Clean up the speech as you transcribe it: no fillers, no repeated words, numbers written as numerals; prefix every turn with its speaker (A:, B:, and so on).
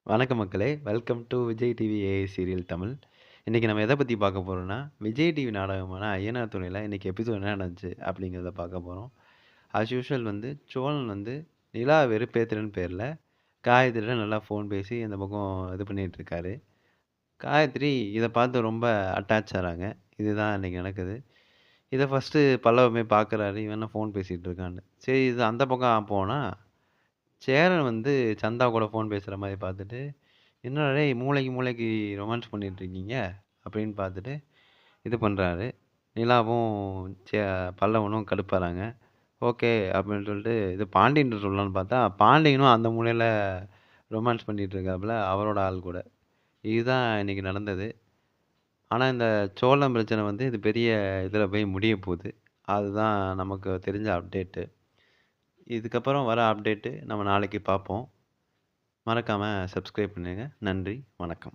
A: வணக்கம் மக்களே! Welcome to Vijay TV AI serial Tamil. இன்னைக்கு நம்ம எத பத்தி பார்க்க போறோம்னா, விஜய் டிவி நாடகமான ஐயனார் துணையில இன்னைக்கு எபிசோட் என்ன நடந்துச்சு அப்படிங்கிறத பார்க்க போறோம். ஆஸ் யூசுவல் சோழன் நிலா வெறுப்பேத்துறன்னு பேர்ல காயத்ரிட்ட நல்லா ஃபோன் பேசி இந்த பக்கம் இது பண்ணிட்டு இருக்காரு. காயத்ரி இத பார்த்து ரொம்ப அட்டாச் ஆறாங்க. இதுதான் இன்னைக்கு நடக்குது. இத ஃபர்ஸ்ட்டு பல்லவ போய் பார்க்குறாரு. இவன் என்ன ஃபோன் பேசிட்டு இருக்கான்னு. சரி இது அந்த பக்கம் போனா, சேரன் சந்தா கூட ஃபோன் பேசுற மாரி பார்த்துட்டு என்னடா டேய் மூளைக்கு மூளைக்கு ரொமான்ஸ் பண்ணிட்டு இருக்கீங்க அப்படின்னு பார்த்துட்டு இது பண்றாரு. நிலாவும் சே பல்லவனும் கடுப்பாறாங்க. ஓகே அப்படின்னு சொல்லிட்டு இது பாண்டியன்ட்ட சொல்லலான்னு பார்த்தா, பாண்டியனும் அந்த மூலையில ரொமான்ஸ் பண்ணிட்டு இருக்காப்புல அவரோட ஆள் கூட. இதுதான் இன்னைக்கு நடந்தது. ஆனா இந்த சோழன் பிரச்சனை இது பெரிய இதில போய் முடிய போது. அதுதான் நமக்கு தெரிஞ்ச அப்டேட்டு. இதுக்கப்புறம் வர அப்டேட்டு நம்ம நாளைக்கு பார்ப்போம். மறக்காம சப்ஸ்கிரைப் பண்ணுங்க. நன்றி, வணக்கம்.